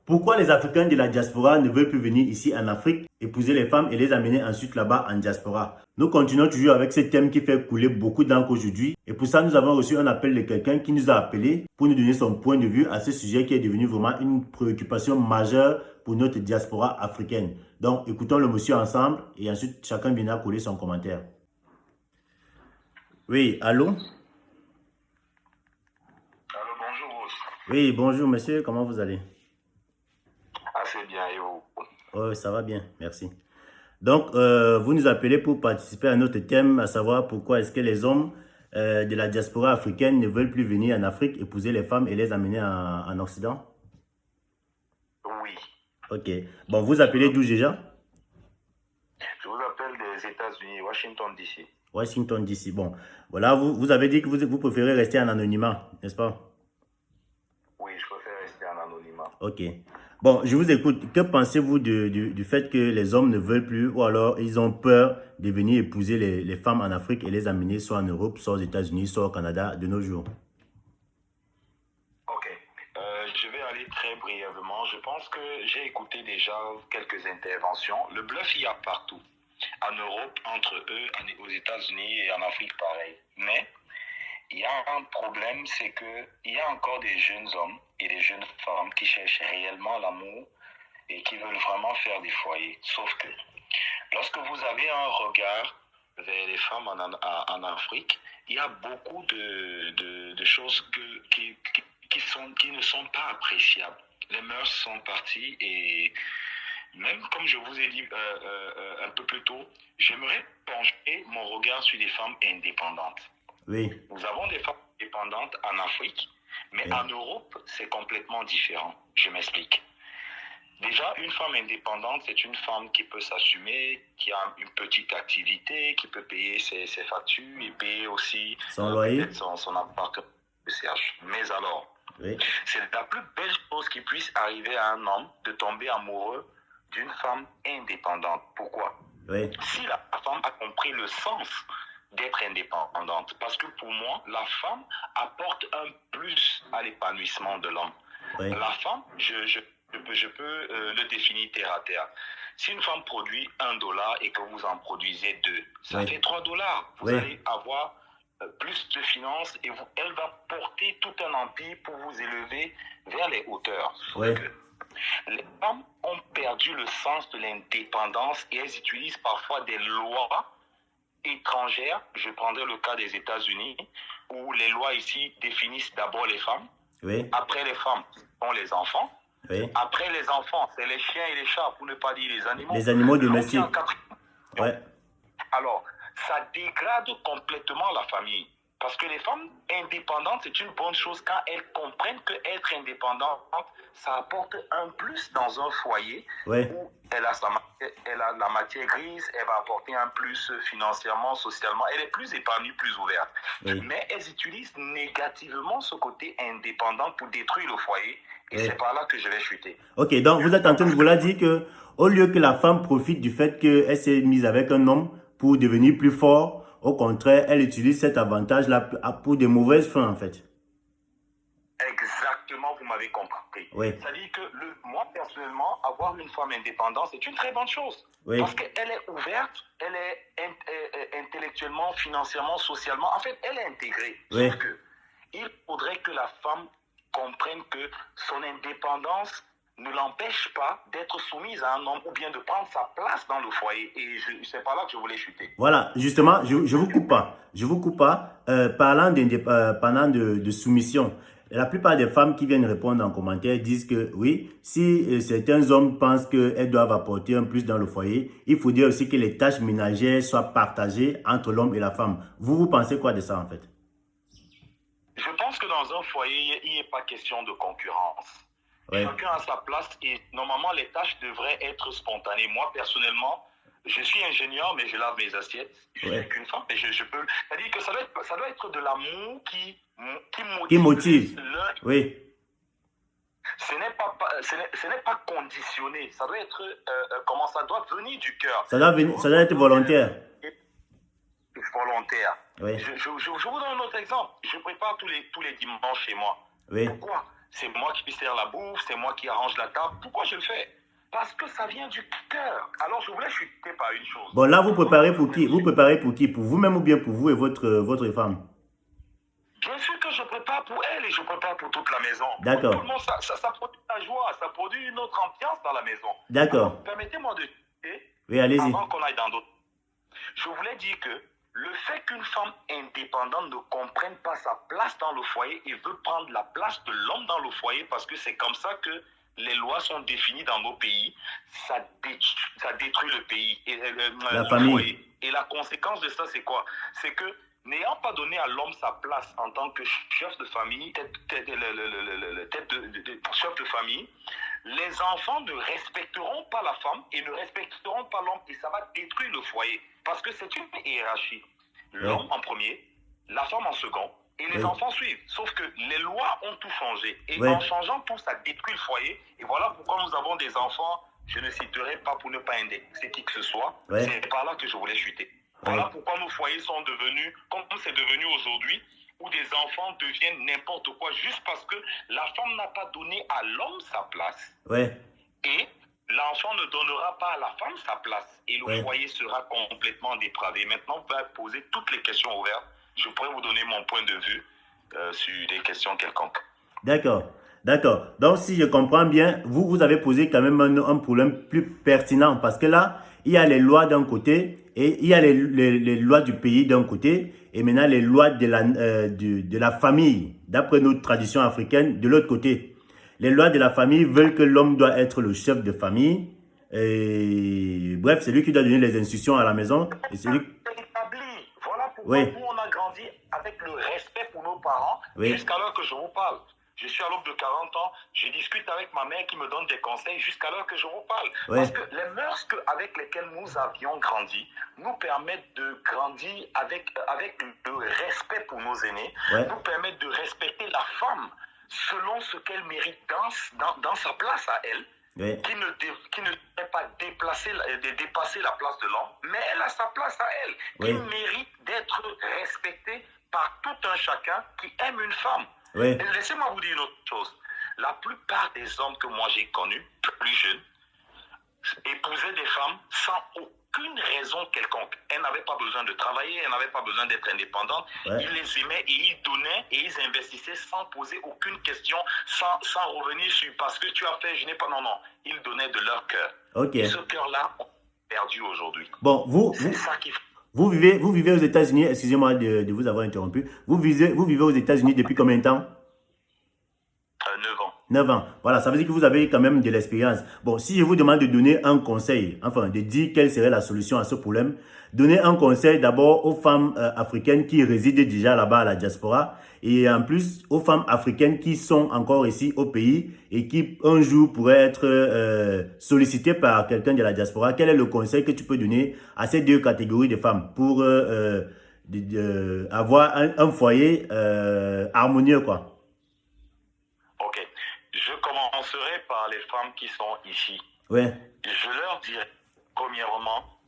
Pourquoi les Africains de la diaspora ne veulent plus venir ici en Afrique, épouser les femmes et les amener ensuite là-bas en diaspora? Nous continuons toujours avec ce thème qui fait couler beaucoup d'encre aujourd'hui. Et pour ça, nous avons reçu un appel de quelqu'un qui nous a appelé pour nous donner son point de vue à ce sujet qui est devenu vraiment une préoccupation majeure pour notre diaspora africaine. Donc, écoutons le monsieur ensemble et ensuite chacun viendra coller son commentaire. Oui, allô? Allô, bonjour, Rose. Oui, bonjour monsieur, comment vous allez? Assez bien, et vous? Oh, ça va bien, merci. Donc, vous nous appelez pour participer à notre thème, à savoir pourquoi est-ce que les hommes de la diaspora africaine ne veulent plus venir en Afrique, épouser les femmes et les amener en Occident? Oui. Ok. Bon, vous appelez d'où déjà? Je vous appelle des États-Unis, Washington, D.C. Washington, D.C. Bon, voilà, vous avez dit que vous préférez rester en anonymat, n'est-ce pas? Oui, je préfère rester en anonymat. Ok. Bon, je vous écoute. Que pensez-vous du fait que les hommes ne veulent plus ou alors ils ont peur de venir épouser les femmes en Afrique et les amener soit en Europe, soit aux États-Unis, soit au Canada de nos jours? Ok. Je vais aller très brièvement. Je pense que j'ai écouté déjà quelques interventions. Le bluff, il y a partout. En Europe, entre eux, aux États-Unis et en Afrique, pareil. Mais il y a un problème, c'est qu'il y a encore des jeunes hommes et des jeunes femmes qui cherchent réellement l'amour et qui veulent vraiment faire des foyers. Sauf que lorsque vous avez un regard vers les femmes en Afrique, il y a beaucoup de choses qui ne sont pas appréciables. Les mœurs sont parties et même comme je vous ai dit un peu plus tôt, j'aimerais pencher mon regard sur des femmes indépendantes. Oui. Nous avons des femmes indépendantes en Afrique, mais Oui. en Europe, c'est complètement différent. Je m'explique. Déjà, une femme indépendante, c'est une femme qui peut s'assumer, qui a une petite activité, qui peut payer ses factures et payer aussi Son loyer. peut-être son appartement de CH. Mais alors, Oui. c'est la plus belle chose qui puisse arriver à un homme de tomber amoureux d'une femme indépendante. Pourquoi? Oui. Si la femme a compris le sens d'être indépendante, parce que pour moi, la femme apporte un plus à l'épanouissement de l'homme. Oui. La femme, je peux le définir terre à terre. Si une femme produit $1 et que vous en produisez 2, ça Oui. fait $3. Vous Oui. allez avoir plus de finances et elle va porter tout un empire pour vous élever vers les hauteurs. Sauf Oui. que les femmes ont perdu le sens de l'indépendance et elles utilisent parfois des lois étrangères. Je prendrai le cas des États-Unis où les lois ici définissent d'abord les femmes. Oui. Après les femmes, sont les enfants. Oui. Après les enfants, c'est les chiens et les chats, pour ne pas dire les animaux. Les animaux L'homme domestiques. qui est en quatrième. Ouais. Alors, ça dégrade complètement la famille. Parce que les femmes indépendantes, c'est une bonne chose quand elles comprennent qu'être indépendante, ça apporte un plus dans un foyer Ouais. où elle a la matière grise, elle va apporter un plus financièrement, socialement. Elle est plus épanouie, plus ouverte. Oui. Mais elles utilisent négativement ce côté indépendant pour détruire le foyer. Et Oui. c'est par là que je vais chuter. Ok, donc vous êtes en train de vouloir dire que au lieu que la femme profite du fait qu'elle s'est mise avec un homme pour devenir plus fort, au contraire, elle utilise cet avantage-là pour de mauvaises fins en fait. Exactement, vous m'avez compris. Oui. C'est-à-dire que moi, personnellement, avoir une femme indépendante, c'est une très bonne chose. Oui. Parce qu'elle est ouverte, elle est intellectuellement, financièrement, socialement. En fait, elle est intégrée. Oui. Sauf que il faudrait que la femme comprenne que son indépendance ne l'empêche pas d'être soumise à un homme ou bien de prendre sa place dans le foyer. Et c'est par là que je voulais chuter. Voilà, justement, je vous coupe pas. Je vous coupe pas. Parlant de soumission, la plupart des femmes qui viennent répondre en commentaire disent que oui, si certains hommes pensent qu'elles doivent apporter un plus dans le foyer, il faut dire aussi que les tâches ménagères soient partagées entre l'homme et la femme. Vous pensez quoi de ça en fait? Je pense que dans un foyer, il n'y a pas question de concurrence. Ouais. Chacun a sa place et normalement les tâches devraient être spontanées. Moi personnellement, je suis ingénieur mais je lave mes assiettes. Je Ouais. suis qu'une femme et je peux. C'est-à-dire que ça doit être de l'amour qui Qui motive. l'un. Oui. Ce n'est pas conditionné. Ça doit être comment ça doit venir du cœur. Ça doit être volontaire. Volontaire. Oui. Je vous donne un autre exemple. Je prépare tous les dimanches chez moi. Oui. Pourquoi? c'est moi qui sers la bouffe, c'est moi qui arrange la table. Pourquoi je le fais? Parce que ça vient du cœur. Alors je voulais chuter par une chose. Bon, là, vous préparez pour qui? Vous préparez pour qui? Pour vous-même ou bien pour vous et votre femme? Bien sûr que je prépare pour elle et je prépare pour toute la maison. Pour tout D'accord. le monde, ça produit la joie, ça produit une autre ambiance dans la maison. D'accord. Alors, permettez-moi de chuter Oui, allez-y. avant qu'on aille dans d'autres. Je voulais dire que le fait qu'une femme indépendante ne comprenne pas sa place dans le foyer et veut prendre la place de l'homme dans le foyer parce que c'est comme ça que les lois sont définies dans nos pays, ça détruit le pays et La le famille. foyer. Et la conséquence de ça, c'est quoi? C'est que n'ayant pas donné à l'homme sa place en tant que chef de famille, chef de famille, les enfants ne respecteront pas la femme et ne respecteront pas l'homme et ça va détruire le foyer. Parce que c'est une hiérarchie. L'homme en premier, la femme en second et les enfants suivent. Sauf que les lois ont tout changé. Et en changeant tout, ça détruit le foyer. Et voilà pourquoi nous avons des enfants, je ne citerai pas pour ne pas indexer qui que ce soit. C'est par là que je voulais chuter. Voilà pourquoi nos foyers sont devenus, comme c'est devenu aujourd'hui, où des enfants deviennent n'importe quoi juste parce que la femme n'a pas donné à l'homme sa place. Et l'enfant ne donnera pas à la femme sa place. Et le foyer sera complètement dépravé. Maintenant, vous pouvez poser toutes les questions ouvertes. Je pourrais vous donner mon point de vue sur des questions quelconques. D'accord. D'accord. Donc, si je comprends bien, vous avez posé quand même un problème plus pertinent parce que là, il y a les lois d'un côté et il y a les lois du pays d'un côté et maintenant les lois de la famille, d'après notre tradition africaine, de l'autre côté. Les lois de la famille veulent que l'homme doit être le chef de famille. Et, bref, c'est lui qui doit donner les instructions à la maison. Et c'est lui... Voilà pourquoi nous, on a grandi avec le respect pour nos parents jusqu'à l'heure que je vous parle. Je suis à l'aube de 40 ans, je discute avec ma mère qui me donne des conseils jusqu'à l'heure que je vous parle. Parce que les mœurs avec lesquelles nous avions grandi nous permettent de grandir avec le respect pour nos aînés, nous permettent de respecter la femme selon ce qu'elle mérite dans sa place à elle, qui ne devrait pas dépasser la place de l'homme, mais elle a sa place à elle, qui mérite d'être respectée par tout un chacun qui aime une femme. Laissez-moi vous dire une autre chose. La plupart des hommes que moi j'ai connus, plus jeunes, épousaient des femmes sans aucune raison quelconque. Elles n'avaient pas besoin de travailler, elles n'avaient pas besoin d'être indépendantes. Ils les aimaient et ils donnaient et ils investissaient sans poser aucune question, sans revenir sur parce que tu as fait, je n'ai pas. Non, non. Ils donnaient de leur cœur. Et ce cœur-là, on l'a perdu aujourd'hui. Bon, vous vivez aux États-Unis, excusez-moi de vous avoir interrompu. Vous vivez aux États-Unis depuis combien de temps? 9 ans. 9 ans. Voilà, ça veut dire que vous avez quand même de l'expérience. Bon, si je vous demande de donner un conseil, enfin, de dire quelle serait la solution à ce problème, donnez un conseil d'abord aux femmes africaines qui résident déjà là-bas à la diaspora et en plus aux femmes africaines qui sont encore ici au pays et qui un jour pourraient être sollicitées par quelqu'un de la diaspora. Quel est le conseil que tu peux donner à ces deux catégories de femmes pour avoir un foyer harmonieux, quoi? Ok. Je commencerai par les femmes qui sont ici. Je leur dirais, premièrement,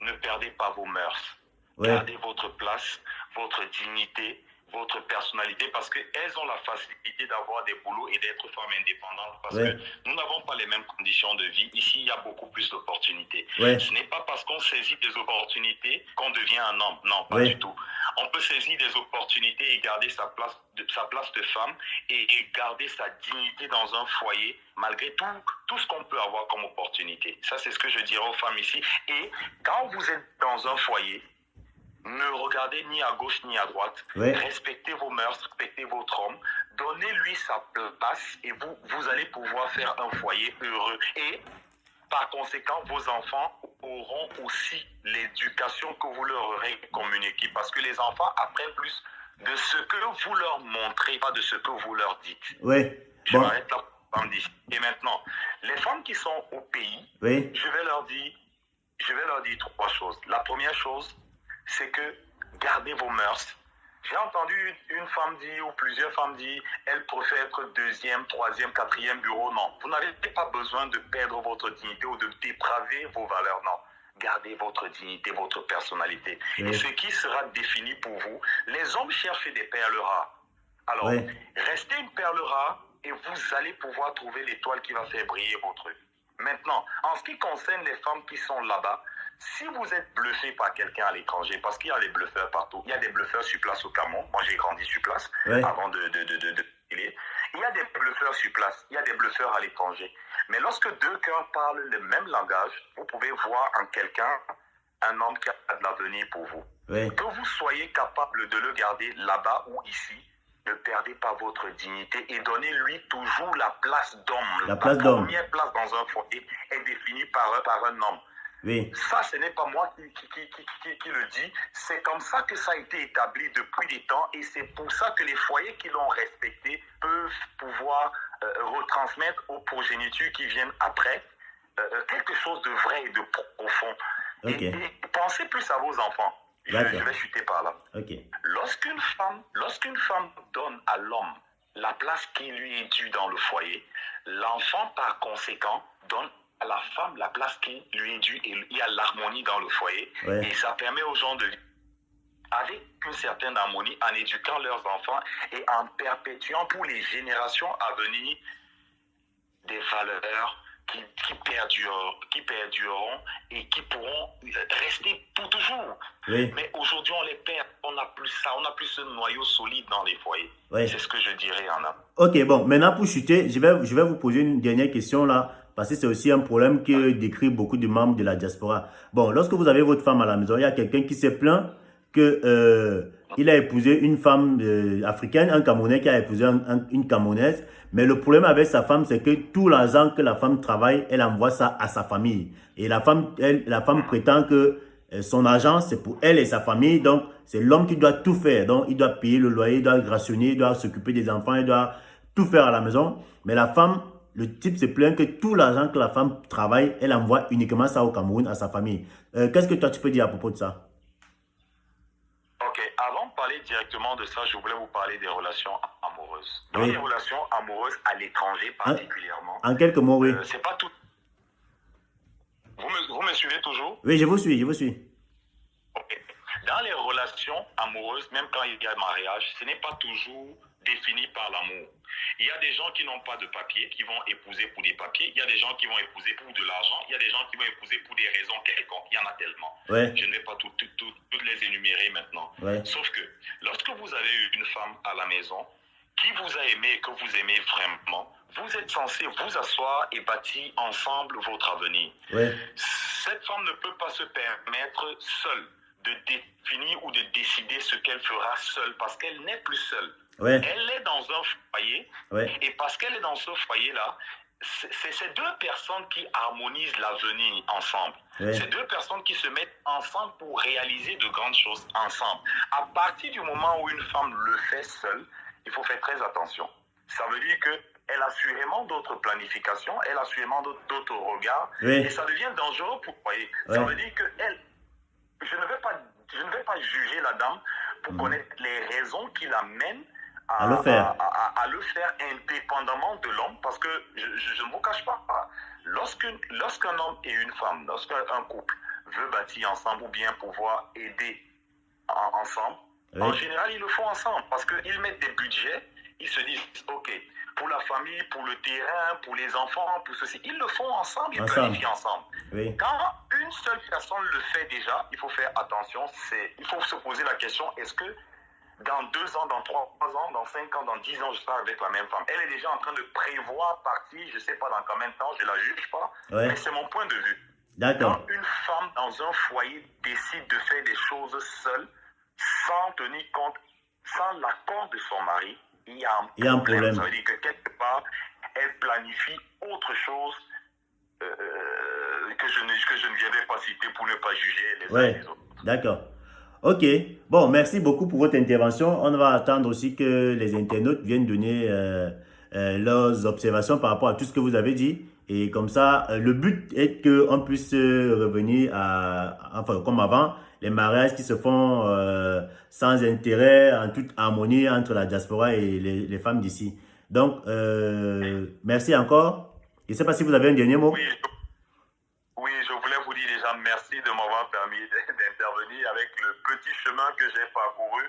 ne perdez pas vos mœurs. Gardez votre place, votre dignité, votre personnalité, parce qu'elles ont la facilité d'avoir des boulots et d'être femmes indépendantes, parce que nous n'avons pas les mêmes conditions de vie. Ici, il y a beaucoup plus d'opportunités. Ce n'est pas parce qu'on saisit des opportunités qu'on devient un homme. Non, pas du tout. On peut saisir des opportunités et garder sa place de femme et garder sa dignité dans un foyer, malgré tout ce qu'on peut avoir comme opportunité. Ça, c'est ce que je dirais aux femmes ici. Et quand vous êtes dans un foyer, ne regardez ni à gauche ni à droite. Respectez vos mœurs, respectez votre homme. Donnez-lui sa place et vous allez pouvoir faire un foyer heureux. Et par conséquent, vos enfants auront aussi l'éducation que vous leur aurez communiquée. Parce que les enfants apprennent plus de ce que vous leur montrez, pas de ce que vous leur dites. Je m'arrête là. Et maintenant, les femmes qui sont au pays, je vais leur dire 3 choses. La première chose, c'est que gardez vos mœurs. J'ai entendu une femme dire, ou plusieurs femmes dire, elles préfèrent être 2e, 3e, 4e bureau. Non, vous n'avez pas besoin de perdre votre dignité ou de dépraver vos valeurs. Non, gardez votre dignité, votre personnalité. Et ce qui sera défini pour vous, les hommes cherchent des perles rares. Alors, restez une perle rare et vous allez pouvoir trouver l'étoile qui va faire briller votre vie. Maintenant, en ce qui concerne les femmes qui sont là-bas, si vous êtes bluffé par quelqu'un à l'étranger, parce qu'il y a des bluffeurs partout, il y a des bluffeurs sur place au Cameroun, moi j'ai grandi sur place avant de il y a des bluffeurs sur place, il y a des bluffeurs à l'étranger. Mais lorsque deux cœurs parlent le même langage, vous pouvez voir en quelqu'un un homme qui a de l'avenir pour vous. Que vous soyez capable de le garder là-bas ou ici, ne perdez pas votre dignité et donnez-lui toujours la place d'homme. La première place dans un foyer est définie par un homme. Oui. Ça, ce n'est pas moi qui le dis. C'est comme ça que ça a été établi depuis des temps et c'est pour ça que les foyers qui l'ont respecté peuvent pouvoir retransmettre aux progénitures qui viennent après quelque chose de vrai et de profond. Et pensez plus à vos enfants. Je vais chuter par là. Lorsqu'une femme donne à l'homme la place qui lui est due dans le foyer, l'enfant par conséquent donne à la femme la place qui lui est due et il y a l'harmonie dans le foyer. Et ça permet aux gens de vivre avec une certaine harmonie en éduquant leurs enfants et en perpétuant pour les générations à venir des valeurs qui perdureront et qui pourront rester pour toujours. Mais aujourd'hui, on les perd. On n'a plus ça. On n'a plus ce noyau solide dans les foyers. C'est ce que je dirais en amont. Ok, bon. Maintenant, pour chuter, je vais vous poser une dernière question là. Parce que c'est aussi un problème que décrit beaucoup de membres de la diaspora. Bon, lorsque vous avez votre femme à la maison, il y a quelqu'un qui s'est plaint que il a épousé une femme africaine, un Camerounais qui a épousé une Camerounaise. Mais le problème avec sa femme, c'est que tout l'argent que la femme travaille, elle envoie ça à sa famille. Et la femme prétend que son argent, c'est pour elle et sa famille. Donc, c'est l'homme qui doit tout faire. Donc, il doit payer le loyer, il doit rationner, il doit s'occuper des enfants, il doit tout faire à la maison. Mais la femme, le type se plaint que tout l'argent que la femme travaille, elle envoie uniquement ça au Cameroun, à sa famille. Qu'est-ce que toi, tu peux dire à propos de ça? Ok, avant de parler directement de ça, je voulais vous parler des relations amoureuses. Dans les relations amoureuses à l'étranger particulièrement. En quelques mots, oui. C'est pas tout. Vous me suivez toujours? Oui, je vous suis, je vous suis. Okay. Dans les relations amoureuses, même quand il y a mariage, ce n'est pas toujours défini par l'amour. Il y a des gens qui n'ont pas de papier, qui vont épouser pour des papiers. Il y a des gens qui vont épouser pour de l'argent. Il y a des gens qui vont épouser pour des raisons quelconques. Il y en a tellement. Je ne vais pas toutes les énumérer maintenant. Sauf que lorsque vous avez une femme à la maison qui vous a aimé et que vous aimez vraiment, vous êtes censé vous asseoir et bâtir ensemble votre avenir. Cette femme ne peut pas se permettre seule de définir ou de décider ce qu'elle fera seule parce qu'elle n'est plus seule. Elle est dans un foyer et parce qu'elle est dans ce foyer-là, c'est ces deux personnes qui harmonisent l'avenir ensemble. Ces deux personnes qui se mettent ensemble pour réaliser de grandes choses ensemble. À partir du moment où une femme le fait seule, il faut faire très attention. Ça veut dire qu'elle a sûrement d'autres planifications, elle a sûrement d'autres regards et ça devient dangereux pour le foyer. Ça veut dire que je ne vais pas juger la dame pour connaître les raisons qui l'amènent à le faire indépendamment de l'homme, parce que je ne vous cache pas, lorsqu'un homme et une femme, lorsqu'un couple veut bâtir ensemble ou bien pouvoir aider ensemble, en général ils le font ensemble parce qu'ils mettent des budgets, ils se disent ok, pour la famille, pour le terrain, pour les enfants, pour ceci, ils le font ensemble, ils planifient ensemble. Quand une seule personne le fait déjà, il faut faire attention, il faut se poser la question, est-ce que dans 2 ans, dans 3 ans, dans 5 ans, dans 10 ans, je serai avec la même femme. Elle est déjà en train de prévoir partir, je ne sais pas dans combien de temps, je ne la juge pas, mais c'est mon point de vue. Quand une femme dans un foyer décide de faire des choses seule, sans tenir compte, sans l'accord de son mari, il y a un problème. Ça veut dire que quelque part, elle planifie autre chose que je ne viendrai pas citer pour ne pas juger les uns et les autres. D'accord. Ok, bon, merci beaucoup pour votre intervention. On va attendre aussi que les internautes viennent donner leurs observations par rapport à tout ce que vous avez dit. Et comme ça, le but est qu'on puisse revenir enfin, comme avant, les mariages qui se font sans intérêt, en toute harmonie entre la diaspora et les femmes d'ici. Donc, merci encore. Je ne sais pas si vous avez un dernier mot. Oui, je voulais vous dire déjà merci de m'avoir permis d'intervenir avec le petit chemin que j'ai parcouru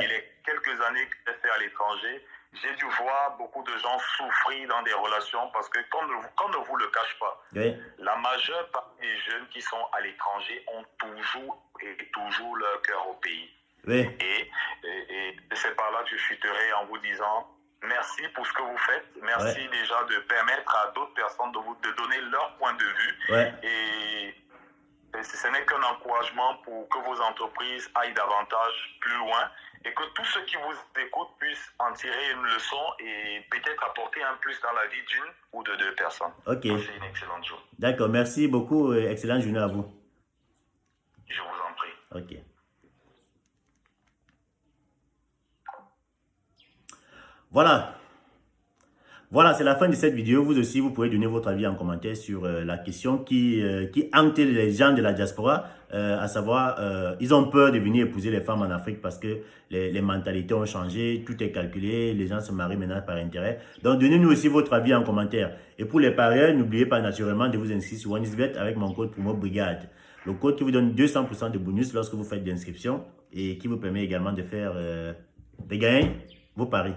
et les quelques années que j'ai fait à l'étranger. j'ai dû voir beaucoup de gens souffrir dans des relations parce que, qu'on ne vous le cache pas, Oui. la majeure partie des jeunes qui sont à l'étranger ont toujours leur cœur au pays. Oui. Et c'est par là que je chuterai en vous disant merci pour ce que vous faites. Merci Ouais. déjà de permettre à d'autres personnes de donner leur point de vue. Ouais. Et ce n'est qu'un encouragement pour que vos entreprises aillent davantage plus loin et que tous ceux qui vous écoutent puissent en tirer une leçon et peut-être apporter un plus dans la vie d'une ou de deux personnes. Ok. C'est une excellente journée. D'accord. Merci beaucoup. Excellente journée à vous. Je vous en prie. Ok. Voilà. Voilà, c'est la fin de cette vidéo. Vous aussi, vous pouvez donner votre avis en commentaire sur la question qui hante les gens de la diaspora, à savoir, ils ont peur de venir épouser les femmes en Afrique parce que les mentalités ont changé, tout est calculé, les gens se marient maintenant par intérêt. Donc, donnez-nous aussi votre avis en commentaire. Et pour les parieurs, n'oubliez pas naturellement de vous inscrire sur OneXBet avec mon code promo Brigade. Le code qui vous donne 200% de bonus lorsque vous faites l'inscription et qui vous permet également de faire, de gagner vos paris.